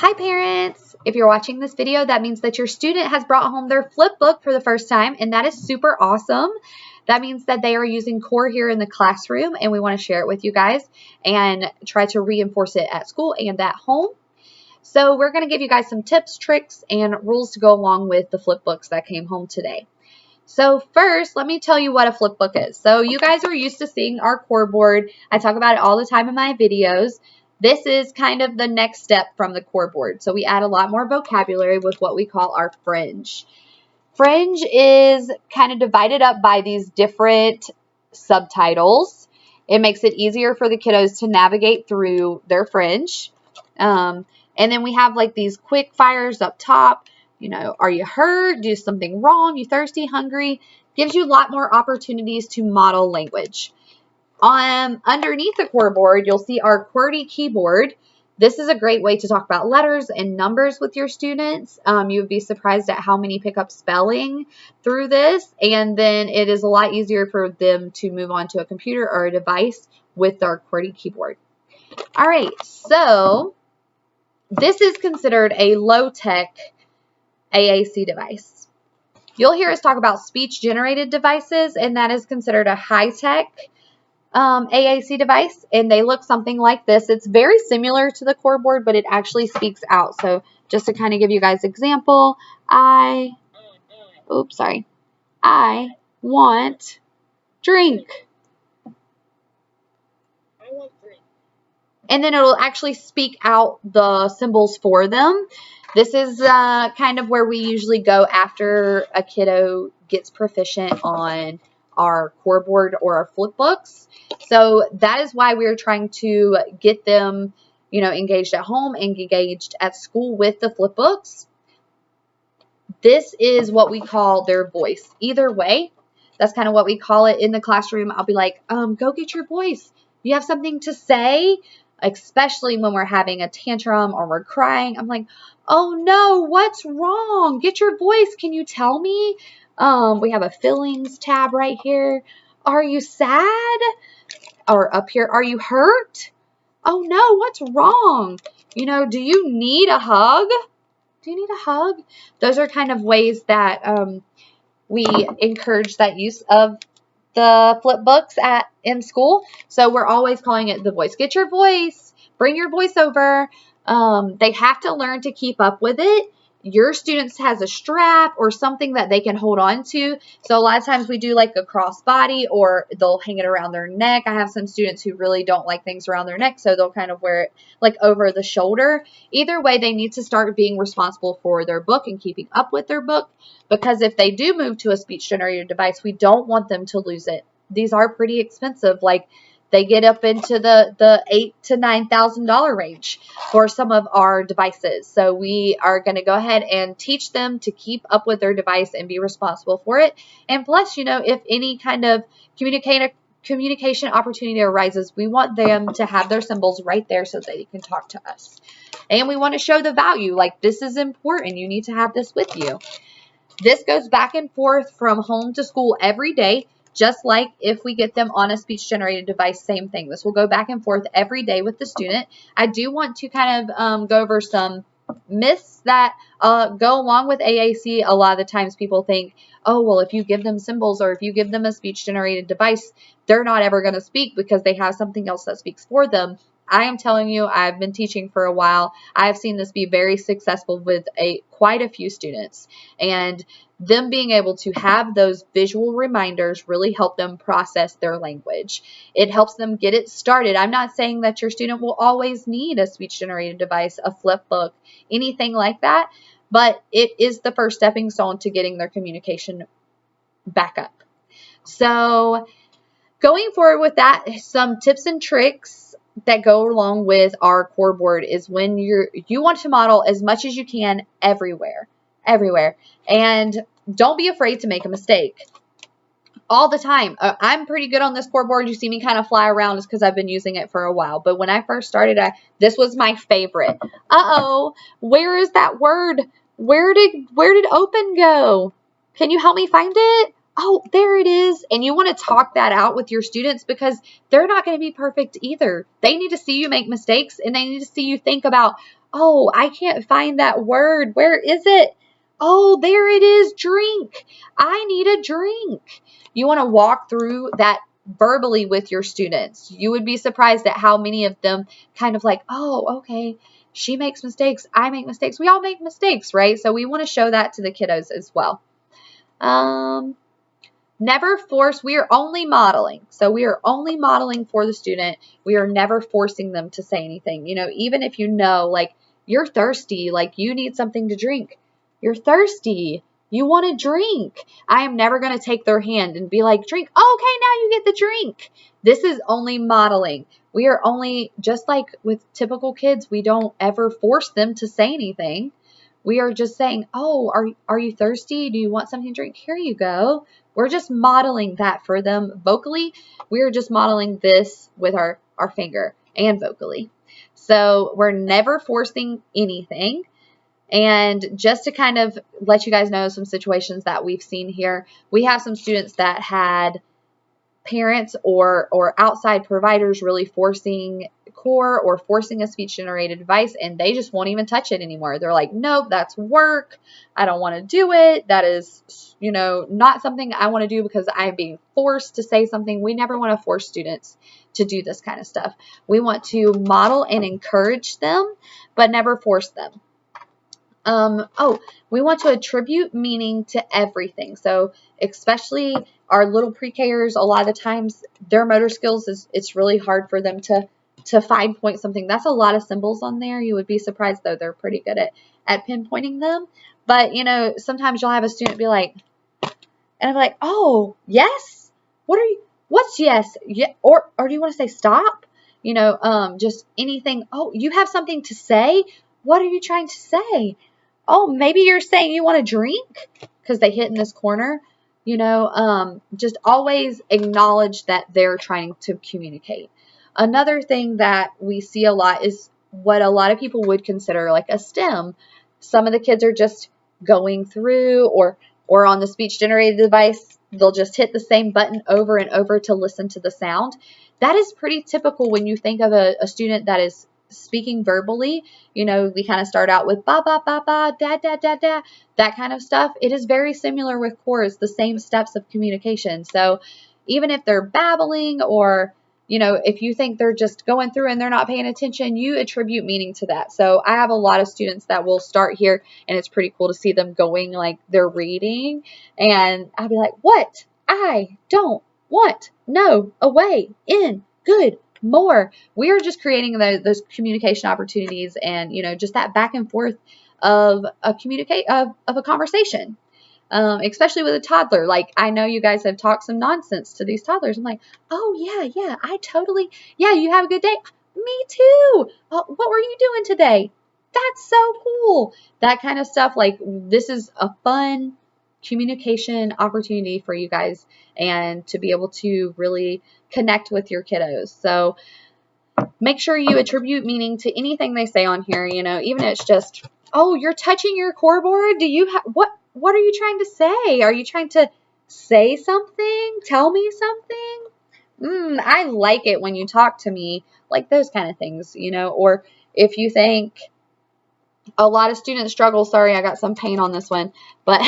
Hi parents! If you're watching this video, that means that your student has brought home their Flipbook for the first time, and that is super awesome. That means that they are using core here in the classroom, and we want to share it with you guys and try to reinforce it at school and at home. So we're going to give you guys some tips, tricks, and rules to go along with the Flipbooks that came home today. So first, let me tell you what a flipbook is. So you guys are used to seeing our core board. I talk about it all the time in my videos. This is kind of the next step from the core board. So we add a lot more vocabulary with what we call our fringe. Fringe is kind of divided up by these different subtitles. It makes it easier for the kiddos to navigate through their fringe. And then we have like these quick fires up top. You know, are you hurt? Do something wrong? You thirsty, hungry? Gives you a lot more opportunities to model language. Underneath the core board, you'll see our QWERTY keyboard. This is a great way to talk about letters and numbers with your students. You would be surprised at how many pick up spelling through this. And then it is a lot easier for them to move on to a computer or a device with our QWERTY keyboard. All right, so this is considered a low-tech AAC device. You'll hear us talk about speech-generated devices, and that is considered a high-tech AAC device, and they look something like this. It's very similar to the core board, but it actually speaks out. So just to kind of give you guys an example, I want drink. And then it'll actually speak out the symbols for them. This is kind of where we usually go after a kiddo gets proficient on our core board or our Flipbooks. So that is why we're trying to get them, engaged at home and engaged at school with the Flipbooks. This is what we call their voice. Either way, that's kind of what we call it in the classroom. I'll be like, go get your voice. You have something to say? Especially when we're having a tantrum or we're crying. I'm like, oh no, what's wrong? Get your voice. Can you tell me? We have a feelings tab right here. Are you sad? Or up here, are you hurt? Oh no, what's wrong? Do you need a hug? Do you need a hug? Those are kind of ways that we encourage that use of the Flipbooks in school. So we're always calling it the voice. Get your voice. Bring your voice over. They have to learn to keep up with it. Your students has a strap or something that they can hold on to. So a lot of times we do like a crossbody, or they'll hang it around their neck. I have some students who really don't like things around their neck, so they'll kind of wear it like over the shoulder. Either way, they need to start being responsible for their book and keeping up with their book, because if they do move to a speech generator device, we don't want them to lose it. These are pretty expensive. Like, they get up into the $8,000 to $9,000 range for some of our devices. So we are going to go ahead and teach them to keep up with their device and be responsible for it. And plus, if any kind of communication opportunity arises, we want them to have their symbols right there so that they can talk to us. And we want to show the value. Like, this is important. You need to have this with you. This goes back and forth from home to school every day. Just like if we get them on a speech-generated device, same thing. This will go back and forth every day with the student. I do want to kind of go over some myths that go along with AAC. A lot of the times people think, oh, well, if you give them symbols or if you give them a speech-generated device, they're not ever going to speak because they have something else that speaks for them. I am telling you, I've been teaching for a while. I've seen this be very successful with quite a few students. And them being able to have those visual reminders really help them process their language. It helps them get it started. I'm not saying that your student will always need a speech-generated device, a Flipbook, anything like that, but it is the first stepping stone to getting their communication back up. So going forward with that, some tips and tricks that go along with our core board is when you want to model as much as you can everywhere. And don't be afraid to make a mistake all the time. I'm pretty good on this core board. You see me kind of fly around is because I've been using it for a while. But when I first started, this was my favorite. Uh-oh, where is that word? Where did open go? Can you help me find it? Oh, there it is. And you want to talk that out with your students because they're not going to be perfect either. They need to see you make mistakes, and they need to see you think about, Oh, I can't find that word. Where is it? Oh, there it is. Drink. I need a drink. You want to walk through that verbally with your students. You would be surprised at how many of them kind of like, oh, okay, she makes mistakes. I make mistakes. We all make mistakes, right? So we want to show that to the kiddos as well. Never force. We are only modeling. So we are only modeling for the student. We are never forcing them to say anything. You know, even if you know, like, you're thirsty, like you need something to drink. You're thirsty. You want a drink. I am never going to take their hand and be like, drink. Oh, okay, now you get the drink. This is only modeling. We are only, just like with typical kids, we don't ever force them to say anything. We are just saying, oh, are you thirsty? Do you want something to drink? Here you go. We're just modeling that for them vocally. We're just modeling this with our finger and vocally. So we're never forcing anything. And just to kind of let you guys know some situations that we've seen here, we have some students that had parents or outside providers really forcing core or forcing a speech generated device, and they just won't even touch it anymore. They're like, nope, that's work. I don't want to do it. That is, you know, not something I want to do because I'm being forced to say something. We never want to force students to do this kind of stuff. We want to model and encourage them, but never force them. We want to attribute meaning to everything. So especially our little pre-Kers, a lot of the times their motor skills it's really hard for them to fine point something. That's a lot of symbols on there. You would be surprised though, they're pretty good at pinpointing them. But you know, sometimes you'll have a student be like, and I'm like, oh, yes? What's yes? Yeah, or do you want to say stop? You know, just anything. Oh, you have something to say? What are you trying to say? Oh, maybe you're saying you want a drink because they hit in this corner. You know, just always acknowledge that they're trying to communicate. Another thing that we see a lot is what a lot of people would consider like a stem. Some of the kids are just going through or on the speech generated device, they'll just hit the same button over and over to listen to the sound. That is pretty typical when you think of a student that is speaking verbally. You know, we kind of start out with ba ba ba ba, da da da da, that kind of stuff. It is very similar with core. It's the same steps of communication. So even if they're babbling or, you know, if you think they're just going through and they're not paying attention, you attribute meaning to that. So I have a lot of students that will start here and it's pretty cool to see them going like they're reading, and I'll be like, what? I don't want, no, away, in, good, more. We are just creating those communication opportunities and, you know, just that back and forth of a conversation. Especially with a toddler. Like, I know you guys have talked some nonsense to these toddlers. I'm like, oh, yeah, I totally, yeah, you have a good day. Me too. What were you doing today? That's so cool. That kind of stuff. Like, this is a fun communication opportunity for you guys and to be able to really connect with your kiddos. So make sure you attribute meaning to anything they say on here. You know, even if it's just, oh, you're touching your core board. Do you have, what are you trying to say? Are you trying to say something? Tell me something? I like it when you talk to me, like those kind of things, you know. Or if you think, a lot of students struggle. Sorry, I got some paint on this one. But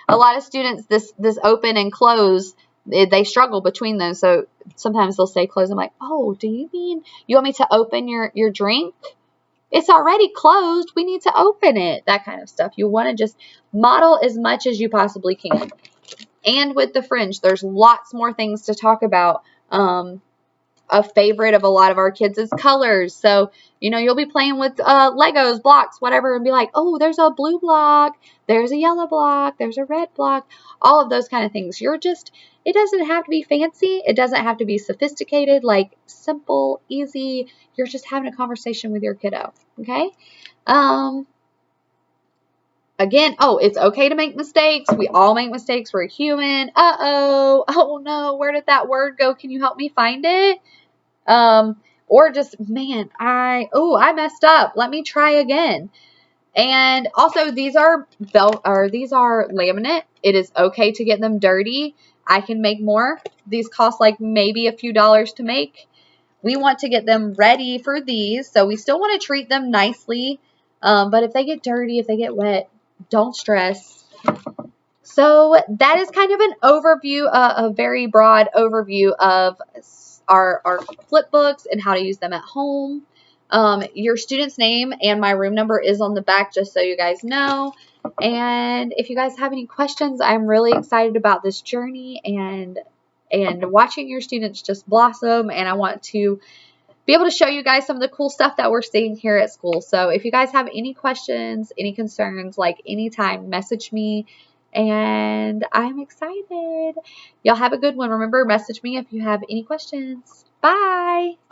a lot of students, this open and close, they struggle between those. So sometimes they'll say close. I'm like, oh, do you mean you want me to open your drink? It's already closed. We need to open it. That kind of stuff. You want to just model as much as you possibly can. And with the fringe, there's lots more things to talk about. A favorite of a lot of our kids is colors. So, you know, you'll be playing with Legos, blocks, whatever, and be like, oh, there's a blue block, there's a yellow block, there's a red block, all of those kind of things. It doesn't have to be fancy. It doesn't have to be sophisticated, like simple, easy. You're just having a conversation with your kiddo, okay? Again, it's okay to make mistakes. We all make mistakes. We're human. Oh no, where did that word go? Can you help me find it? Or just, man, I messed up. Let me try again. And also these are laminate. It is okay to get them dirty. I can make more. These cost like maybe a few dollars to make. We want to get them ready for these. So we still want to treat them nicely. But if they get dirty, if they get wet, don't stress. So that is kind of an overview, a very broad overview of our flip books and how to use them at home. Your student's name and my room number is on the back, just so you guys know. And if you guys have any questions, I'm really excited about this journey and watching your students just blossom. And I want to be able to show you guys some of the cool stuff that we're seeing here at school. So if you guys have any questions, any concerns, like anytime, message me. And I'm excited. Y'all have a good one. Remember, message me if you have any questions. Bye.